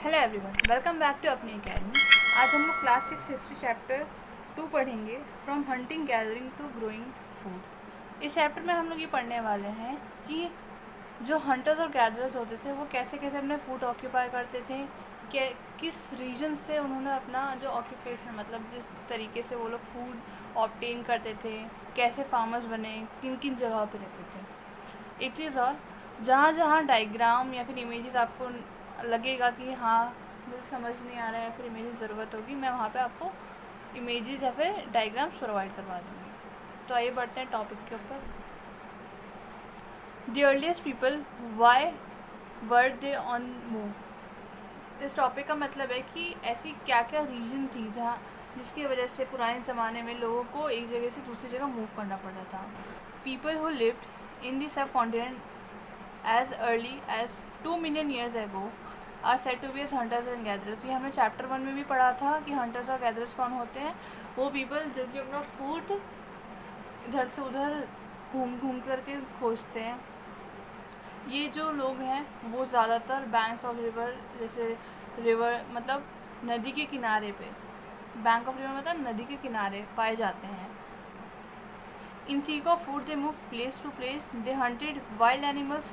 Hello everyone, welcome back to अपनी अकेडमी। आज हम लोग क्लास 6 हिस्ट्री चैप्टर 2 पढ़ेंगे, from hunting gathering to growing food. इस चैप्टर में हम लोग ये पढ़ने वाले हैं कि जो हंटर्स और गैदरर्स होते थे वो कैसे कैसे अपने फूड ऑक्यूपाई करते थे, किस रीजन से उन्होंने अपना जो ऑक्यूपेशन मतलब जिस तरीके से वो लोग फूड ऑब्टेन करते थे, कैसे फार्मर्स बने, किन किन जगहों पे रहते थे। एक चीज़ और, जहाँ जहाँ डायग्राम या फिर इमेजेस आपको लगेगा कि हाँ मुझे समझ नहीं आ रहा है या फिर इमेजेस ज़रूरत होगी, मैं वहाँ पे आपको इमेजेस या फिर डायग्राम्स प्रोवाइड करवा दूँगी। तो आइए बढ़ते हैं टॉपिक के ऊपर। The earliest people, why were they on move. इस टॉपिक का मतलब है कि ऐसी क्या क्या रीजन थी जहाँ जिसकी वजह से पुराने ज़माने में लोगों को एक जगह से दूसरी जगह मूव करना पड़ता था। People who lived in the sub continent as early as 2 million years ago are said to be as hunters and gatherers। ये हमने चैप्टर 1 में भी पढ़ा था कि हंटर्स और गैदरर्स कौन होते हैं। वो पीपल जो कि अपना फूड इधर से उधर घूम घूम करके खोजते हैं। ये जो लोग हैं वो ज़्यादातर बैंक्स ऑफ रिवर, जैसे रिवर मतलब नदी के किनारे पे, बैंक ऑफ रिवर मतलब नदी के किनारे पाए जाते हैं। In seek of food they moved place to place, they hunted wild animals,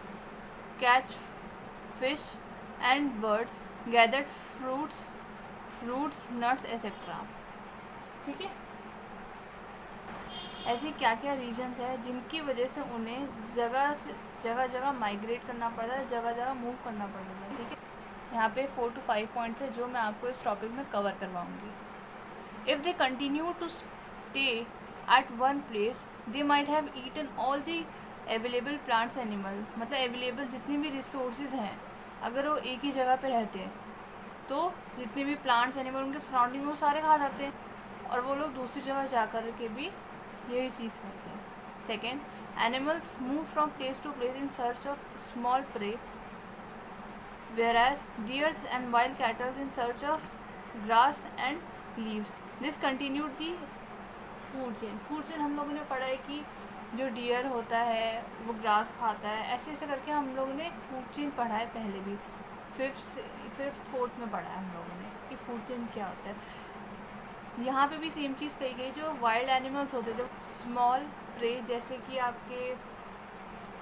catch fish and birds, gathered fruits, roots, nuts, etc. ठीक है, ऐसी क्या क्या रीजन्स है जिनकी वजह से उन्हें जगह जगह माइग्रेट करना पड़ता है, जगह जगह मूव करना पड़ता है। ठीक है, यहाँ पे 4 to 5 पॉइंट्स है जो मैं आपको इस टॉपिक में कवर करवाऊँगी। If they continue to stay at one place they might have eaten all the available plants animal, मतलब अवेलेबल जितनी भी रिसोर्सेज हैं, अगर वो एक ही जगह पे रहते हैं तो जितने भी प्लांट्स एनिमल उनके सराउंडिंग में वो सारे खा जाते हैं, और वो लोग दूसरी जगह जा कर के भी यही चीज़ करते हैं। Second, animals move from place to place in search of small prey, whereas deers and wild cattle in search of grass and leaves. This continued the food chain। Food chain हम लोगों ने पढ़ा है कि जो डियर होता है वो ग्रास खाता है, ऐसे ऐसे करके हम लोगों ने एक फूड चेन पढ़ा है पहले भी, फिफ्थ फोर्थ में पढ़ा है हम लोगों ने कि फूड चेन क्या होता है। यहाँ पे भी सेम चीज़ कही गई। जो वाइल्ड एनिमल्स होते थे, स्मॉल प्रे जैसे कि आपके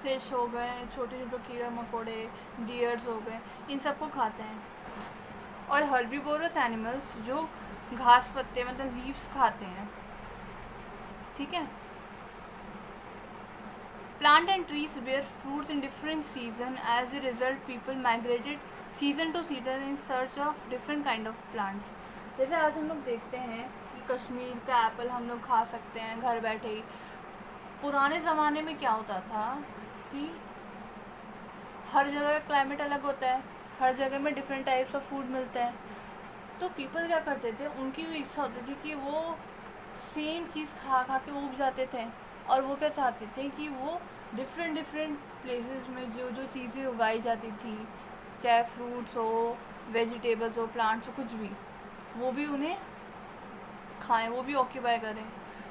फिश हो गए, छोटे छोटे कीड़े मकोड़े, डियर्स हो गए, इन सबको खाते हैं। और हर्बीवोरस एनिमल्स जो घास पत्ते मतलब लीव्स खाते हैं। ठीक है, plant and trees bear fruits in different season, as a result people migrated season to season in search of different kind of plants. जैसे आज हम लोग देखते हैं कि कश्मीर का एप्पल हम लोग खा सकते हैं घर बैठे ही। पुराने ज़माने में क्या होता था कि हर जगह का क्लाइमेट अलग होता है, हर जगह में डिफरेंट टाइप्स ऑफ फूड मिलते हैं। तो पीपल क्या करते थे, उनकी भी इच्छा होती थी कि वो सेम चीज़ खा खा के ऊब जाते थे, और वो क्या चाहते थे कि वो डिफरेंट प्लेसेस में जो जो चीज़ें उगाई जाती थी, चाहे फ्रूट्स हो, वेजिटेबल्स हो, प्लांट्स हो, कुछ भी, वो भी उन्हें खाएं, वो भी ऑक्यूपाई करें।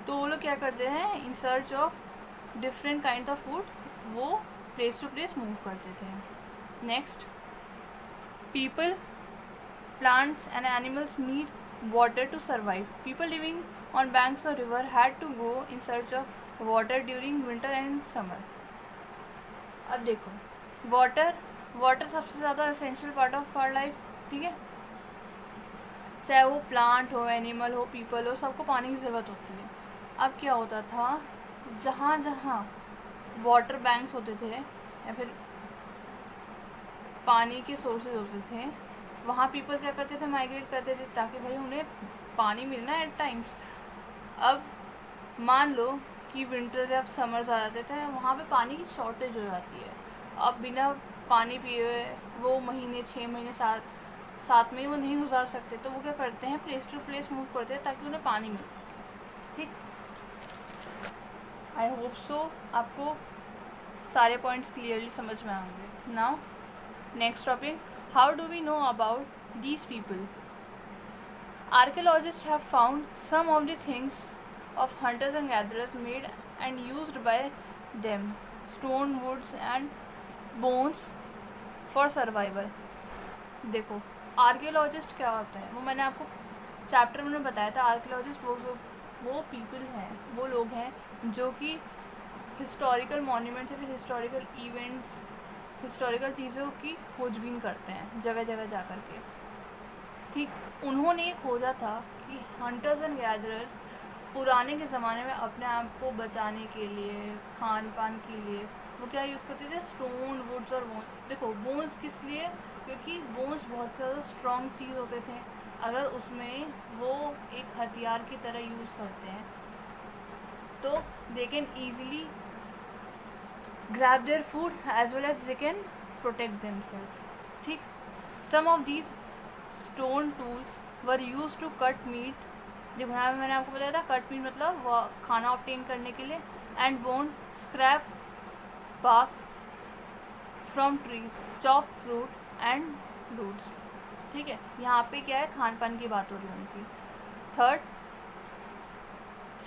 तो वो लोग क्या करते हैं, इन search of different kind of food वो प्लेस टू प्लेस मूव करते थे। Next, people, plants and animals need water to survive. People living on banks of river had to go in search of water during winter and summer. अब देखो, water सबसे ज़्यादा essential part of our life. ठीक है, चाहे वो plant हो, animal हो, पीपल हो, सबको पानी की ज़रूरत होती है। अब क्या होता था, जहाँ जहाँ वाटर बैंक्स होते थे या फिर पानी के सोर्सेज होते थे, वहाँ पीपल क्या करते थे, माइग्रेट करते थे ताकि भाई उन्हें पानी मिलना एट टाइम्स। अब मान लो कि विंटर जब समर्स आ जाते थे, वहाँ पे पानी की शॉर्टेज हो जाती है। अब बिना पानी पिए वो महीने 6 महीने सात में वो नहीं गुजार सकते, तो वो क्या करते हैं, प्लेस टू प्लेस मूव करते हैं ताकि उन्हें पानी मिल सके। ठीक, आई होप सो आपको सारे पॉइंट्स क्लियरली समझ में आएंगे। Now next topic, how do we know about these people? Archaeologists have found some of the things of hunters and gatherers made and used by them, stone, woods and bones for survival. देखो, archaeologist क्या होता है वो मैंने आपको chapter में बताया था। आर्कियोलॉजिस्ट वो पीपल हैं, वो लोग हैं जो कि हिस्टोरिकल मॉन्यूमेंट्स या फिर हिस्टोरिकल इवेंट्स, हिस्टोरिकल चीज़ों की खोजबीन करते हैं जगह जगह जा कर के। ठीक, उन्होंने खोजा था कि हंटर्स एंड गैदरर्स पुराने के ज़माने में अपने आप को बचाने के लिए, खान पान के लिए, वो क्या यूज़ करते थे, स्टोन, वुड्स और बोन्स। देखो बोन्स किस लिए, क्योंकि बोन्स बहुत ज़्यादा स्ट्रॉन्ग चीज़ होते थे, अगर उसमें वो एक हथियार की तरह यूज़ करते हैं तो they can easily grab their food as well as they can protect themselves. ठीक, some of these stone tools were used to cut meat। देखो यहाँ पे मैंने आपको बताया था कट मीट मतलब वो खाना ऑब्टेन करने के लिए, and bone, scrap bark from trees, chop fruit and roots। ठीक है, यहाँ पे क्या है, खान पान की बात हो रही है उनकी। Third,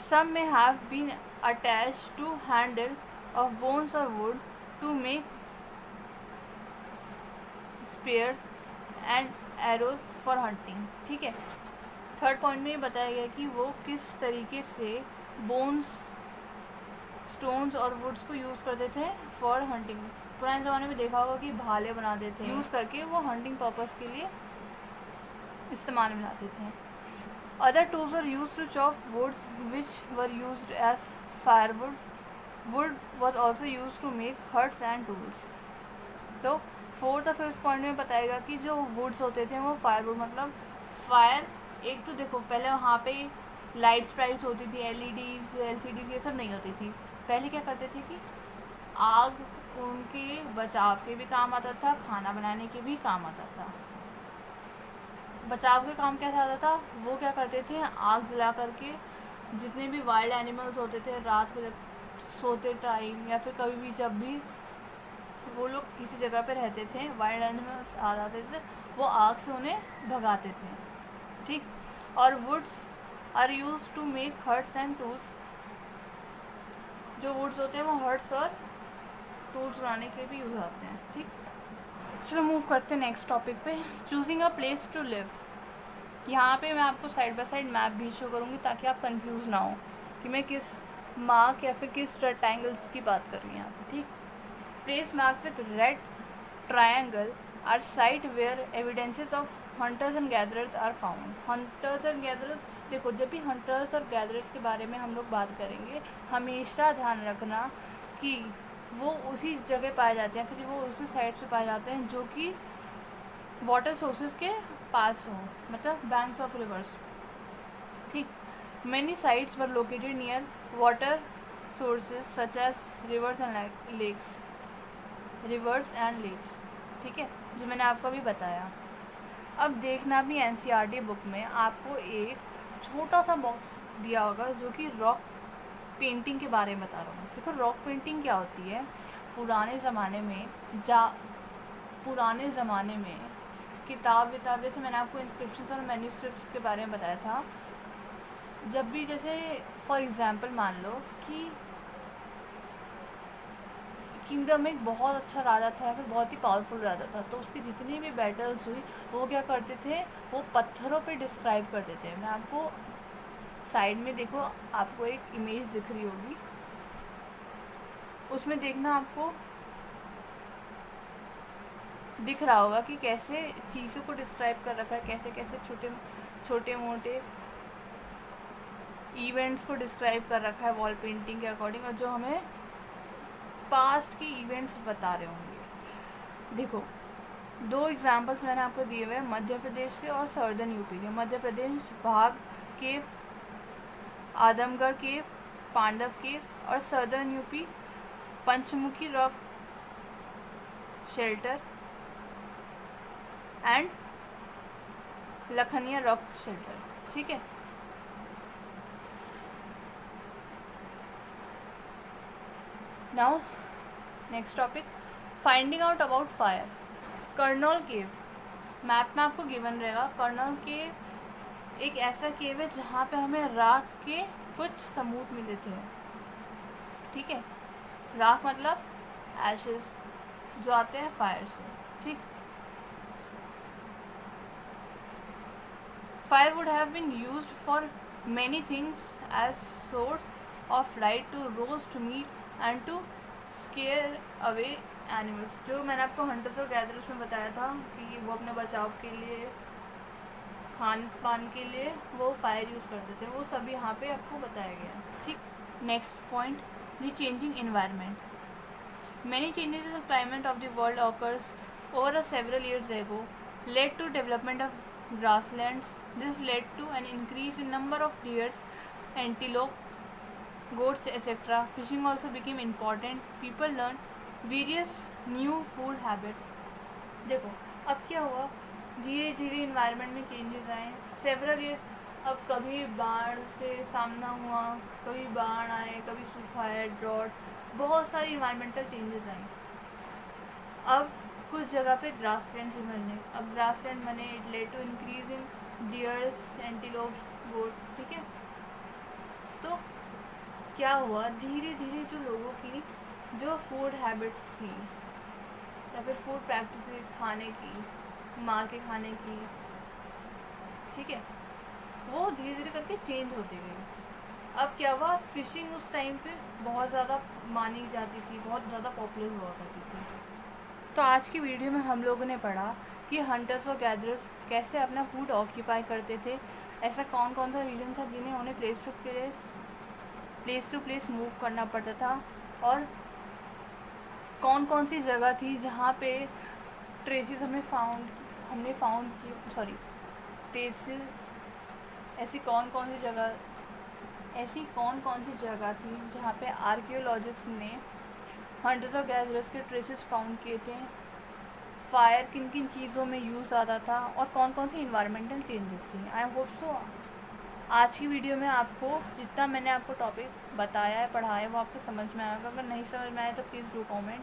some may have been attached to handle of bones or wood to make spears and arrows for hunting। ठीक है, थर्ड पॉइंट में ये बताया गया कि वो किस तरीके से बोन्स, स्टोन्स और वुड्स को यूज़ करते थे फॉर हंटिंग। पुराने ज़माने में देखा होगा कि भाले बनाते थे, यूज़ करके वो हंटिंग पर्पस के लिए इस्तेमाल में लाते थे। Other tools were use to chop woods which were used as firewood. Wood was also use to make huts and tools. तो फोर्थ और फिफ्थ पॉइंट में बताएगा कि जो वुड्स होते थे वो फायरवुड मतलब फायर, एक तो देखो पहले वहाँ पे लाइट्स प्राइस होती थी, एलईडीज, एलसीडीज ये सब नहीं होती थी। पहले क्या करते थे कि आग उनके बचाव के भी काम आता था, खाना बनाने के भी काम आता था। बचाव के काम कैसे आता था, वो क्या करते थे, आग जला करके जितने भी वाइल्ड एनिमल्स होते थे रात को जब सोते टाइम या फिर कभी भी जब भी वो लोग किसी जगह पे रहते थे, वाइल्ड एनिमल्स आ जाते थे, वो आग से उन्हें भगाते थे। ठीक, और woods are use to make huts and tools. जो वुड्स होते हैं वो हट्स और टूल्स बनाने के भी यूज़ होते हैं। ठीक, चलो मूव करते हैं नेक्स्ट टॉपिक पे, choosing a place to live. यहाँ पे मैं आपको साइड बाय साइड मैप भी शो करूँगी ताकि आप कंफ्यूज ना हो कि मैं किस मार्क या फिर किस रेक्टेंगल्स की बात कर रही हूँ यहाँ पे। ठीक, place mark with red triangle are site where evidences of hunters and gatherers are found. Hunters and gatherers, देखो जब भी हंटर्स और गैदरर्स के बारे में हम लोग बात करेंगे हमेशा ध्यान रखना कि वो उसी जगह पाए जाते हैं, फिर वो उसी साइड से पाए जाते हैं जो कि वाटर सोर्सेज के पास हो, मतलब बैंक्स ऑफ रिवर्स। ठीक, many sites were located near water sources such as rivers and lakes, rivers and lakes. ठीक है, जो मैंने आपको अभी बताया। अब देखना भी एनसीईआरटी बुक में आपको एक छोटा सा बॉक्स दिया होगा जो कि रॉक पेंटिंग के बारे में बता रहा हूँ। देखो रॉक पेंटिंग क्या होती है, पुराने ज़माने में किताब जैसे मैंने आपको इंस्क्रिप्शंस और मैन्यूस्क्रिप्ट्स के बारे में बताया था। जब भी जैसे फॉर एग्जांपल मान लो कि किंगडम में एक बहुत अच्छा राजा था या फिर बहुत ही पावरफुल राजा था, तो उसकी जितनी भी बैटल्स हुई वो क्या करते थे, वो पत्थरों पे डिस्क्राइब करते थे। मैं आपको साइड में देखो, आपको एक इमेज दिख रही होगी, उसमें देखना आपको दिख रहा होगा कि कैसे चीज़ों को डिस्क्राइब कर रखा है, कैसे कैसे छोटे मोटे इवेंट्स को डिस्क्राइब कर रखा है वॉल पेंटिंग के अकॉर्डिंग, और जो हमें पास्ट के इवेंट्स बता रहे होंगे। देखो दो एग्जांपल्स मैंने आपको दिए हुए हैं, मध्य प्रदेश के और सर्दर्न यूपी के। मध्य प्रदेश बाघ केव, आदमगढ़ केव, पांडव केव, और southern UP Panchmukhi rock shelter and Lakhania rock shelter. ठीक है, now next topic, finding out about fire. Kurnool cave map में आपको गिवन रहेगा। कर्नल केव एक ऐसा केव है जहाँ पे हमें राख के कुछ सबूत मिले थे। ठीक है, राख मतलब एशेस जो आते हैं फायर से। ठीक, Fire would have been used for many things as source of light to roast meat and to scare away animals. जो मैंने आपको हंटर्स और गैदरर्स में बताया था कि वो अपने बचाव के लिए, खान पान के लिए वो फायर यूज़ करते थे, वो सभी यहाँ पे आपको बताया गया। ठीक, next point, the changing environment. Many changes of climate of the world occurs over several years ago led to development of grasslands. This led to an increase in number of deers, antelope, goats, etc. Fishing also became important. People learned various new food habits. देखो अब क्या हुआ, धीरे धीरे environment में changes आए. Several years, अब कभी बाढ़ से सामना हुआ, कभी बाढ़ आए, कभी सूखा है, ड्रॉट, बहुत सारी इन्वायरमेंटल चेंजेस आए. अब कुछ जगह पे ग्रासलैंड्स बने. अब ग्रासलैंड बने, it led to increase in deers, antelopes, goats. ठीक है, तो क्या हुआ, धीरे धीरे जो लोगों की जो फूड हैबिट्स थी या फिर फूड प्रैक्टिस खाने की, मार के खाने की, ठीक है, वो धीरे धीरे करके चेंज होती गई. अब क्या हुआ, फिशिंग उस टाइम पे बहुत ज़्यादा मानी जाती थी, बहुत ज़्यादा पॉपुलर हुआ करती थी. तो आज की वीडियो में हम लोगों ने पढ़ा कि हंटर्स और गैदरर्स कैसे अपना फूड ऑक्यूपाई करते थे, ऐसा कौन कौन सा रीज़न था जिन्हें उन्हें प्लेस टू प्लेस मूव करना पड़ता था, और कौन कौन सी जगह थी जहाँ पे ट्रेसेस हमने फाउंड की, सॉरी, ट्रेसेस, ऐसी कौन कौन सी जगह थी जहाँ पे आर्कियोलॉजिस्ट ने हंटर्स और गैदरर्स के ट्रेसेस फाउंड किए थे, फायर किन किन चीज़ों में यूज़ आता था, और कौन कौन सी इन्वायरमेंटल चेंजेस थी. आई होप सो आज की वीडियो में आपको जितना मैंने आपको टॉपिक बताया है, पढ़ाया है, वो आपको समझ में आएगा. अगर नहीं समझ में आए तो प्लीज़ डू कमेंट.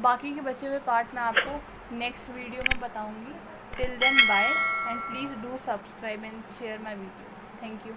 बाकी के बचे हुए पार्ट मैं आपको नेक्स्ट वीडियो में बताऊँगी. Till then bye, and please do subscribe and share my video. Thank you.